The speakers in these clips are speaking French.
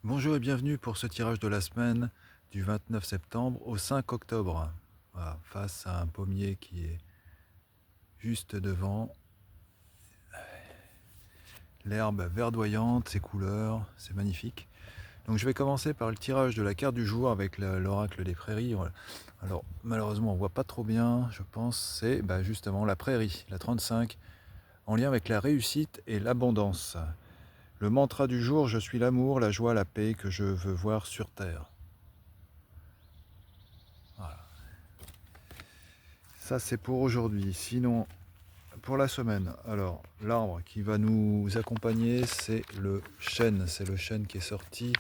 Bonjour et bienvenue pour ce tirage de la semaine du 29 septembre au 5 octobre. Voilà, face à un pommier qui est juste devant, l'herbe verdoyante, ses couleurs, c'est magnifique. Donc je vais commencer par le tirage de la carte du jour avec l'oracle des prairies. Alors malheureusement on voit pas trop bien, je pense c'est justement la prairie, la 35, en lien avec la réussite et l'abondance. Le mantra du jour: je suis l'amour, la joie, la paix que je veux voir sur terre. Voilà. Ça c'est pour aujourd'hui. Sinon, pour la semaine, alors l'arbre qui va nous accompagner, c'est le chêne. C'est le chêne qui est sorti.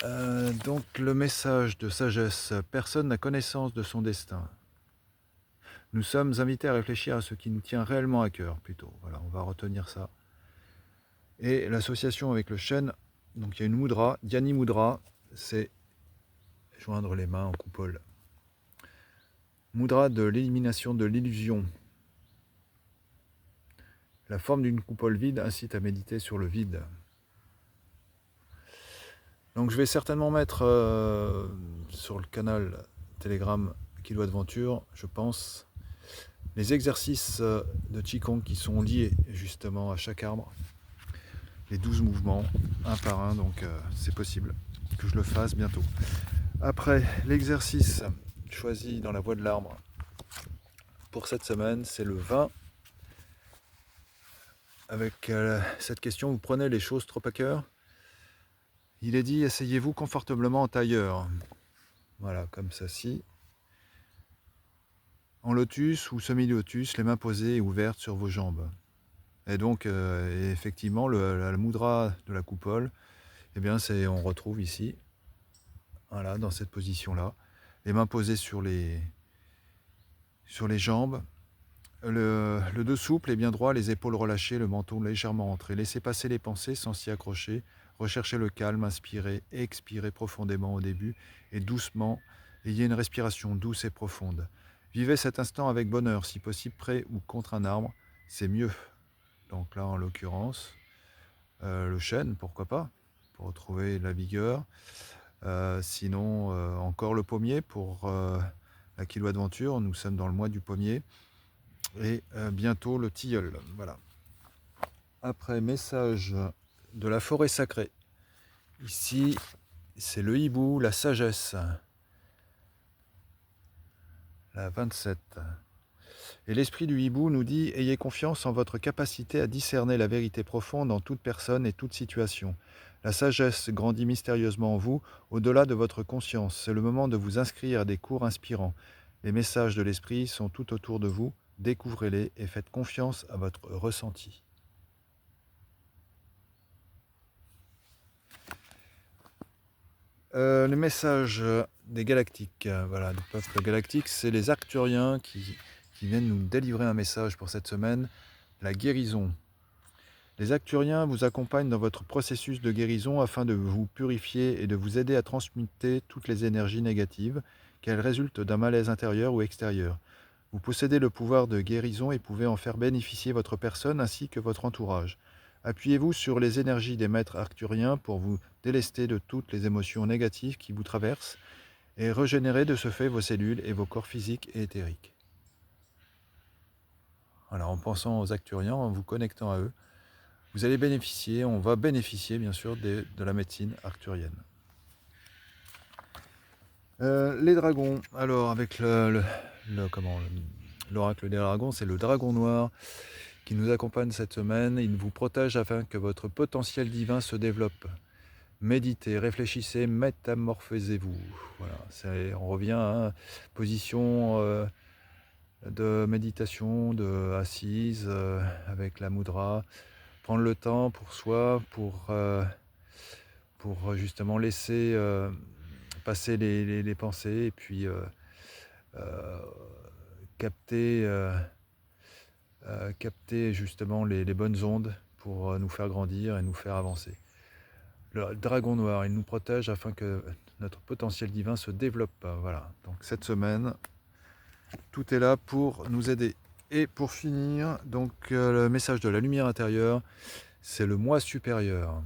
Donc le message de sagesse: personne n'a connaissance de son destin. Nous sommes invités à réfléchir à ce qui nous tient réellement à cœur, plutôt. Voilà, on va retenir ça. Et l'association avec le chêne, donc il y a une mudra, Dhyani Mudra, c'est joindre les mains en coupole. Mudra de l'élimination de l'illusion. La forme d'une coupole vide incite à méditer sur le vide. Donc je vais certainement mettre sur le canal Telegram Kilo Adventure, je pense, les exercices de Qigong qui sont liés justement à chaque arbre. Les 12 mouvements, un par un, donc c'est possible que je le fasse bientôt. Après, l'exercice choisi dans la voie de l'arbre pour cette semaine, c'est le 20. Avec cette question: vous prenez les choses trop à cœur? Il est dit: asseyez-vous confortablement en tailleur. Voilà, comme ceci. En lotus ou semi-lotus, les mains posées et ouvertes sur vos jambes. Et donc, effectivement, la mudra de la coupole, eh bien, on retrouve ici, voilà, dans cette position-là, les mains posées sur les jambes, le dos souple et bien droit, les épaules relâchées, le menton légèrement rentré. Laissez passer les pensées sans s'y accrocher. Recherchez le calme, inspirez, expirez profondément au début et doucement. Ayez une respiration douce et profonde. Vivez cet instant avec bonheur, si possible près ou contre un arbre, c'est mieux. Donc là, en l'occurrence, le chêne, pourquoi pas, pour retrouver la vigueur. Sinon, encore le pommier pour la Kilo Adventure. Nous sommes dans le mois du pommier. Et bientôt le tilleul. Voilà. Après, message de la forêt sacrée. Ici, c'est le hibou, la sagesse. La 27. Et l'esprit du hibou nous dit: ayez confiance en votre capacité à discerner la vérité profonde en toute personne et toute situation. La sagesse grandit mystérieusement en vous, au-delà de votre conscience. C'est le moment de vous inscrire à des cours inspirants. Les messages de l'esprit sont tout autour de vous. Découvrez-les et faites confiance à votre ressenti. Les messages des galactiques, voilà, du peuple galactique, c'est les Arcturiens qui viennent nous délivrer un message pour cette semaine: la guérison. Les Arcturiens vous accompagnent dans votre processus de guérison afin de vous purifier et de vous aider à transmuter toutes les énergies négatives, qu'elles résultent d'un malaise intérieur ou extérieur. Vous possédez le pouvoir de guérison et pouvez en faire bénéficier votre personne ainsi que votre entourage. Appuyez-vous sur les énergies des maîtres arcturiens pour vous délester de toutes les émotions négatives qui vous traversent et régénérer de ce fait vos cellules et vos corps physiques et éthériques. Alors, en pensant aux Arcturiens, en vous connectant à eux, vous allez bénéficier, on va bénéficier bien sûr de la médecine arcturienne. Les dragons, alors avec l'oracle des dragons, c'est le dragon noir qui nous accompagne cette semaine. Il vous protège afin que votre potentiel divin se développe. Méditez, réfléchissez, métamorphosez-vous. Voilà, on revient à une position de méditation, de assise, avec la mudra. Prendre le temps pour soi, pour justement laisser passer les pensées et puis euh, capter, capter justement les bonnes ondes pour nous faire grandir et nous faire avancer. Le dragon noir, il nous protège afin que notre potentiel divin se développe. Voilà, donc cette semaine, tout est là pour nous aider. Et pour finir, donc le message de la lumière intérieure, c'est le moi supérieur.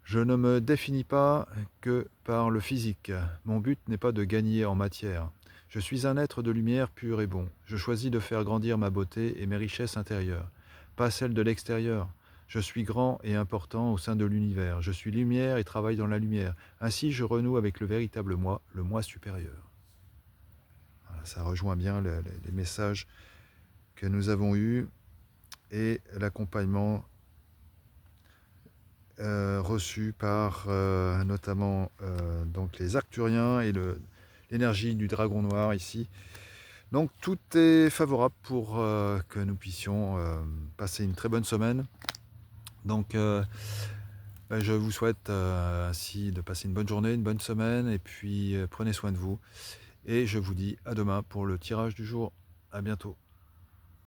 Je ne me définis pas que par le physique. Mon but n'est pas de gagner en matière. Je suis un être de lumière pur et bon. Je choisis de faire grandir ma beauté et mes richesses intérieures, pas celles de l'extérieur. Je suis grand et important au sein de l'univers. Je suis lumière et travaille dans la lumière. Ainsi, je renoue avec le véritable moi, le moi supérieur. Voilà, ça rejoint bien les messages que nous avons eus et l'accompagnement reçu par notamment donc les Arcturiens et l'énergie du dragon noir ici. Donc tout est favorable pour que nous puissions passer une très bonne semaine. Donc je vous souhaite ainsi de passer une bonne journée, une bonne semaine, et puis prenez soin de vous. Et je vous dis à demain pour le tirage du jour. À bientôt.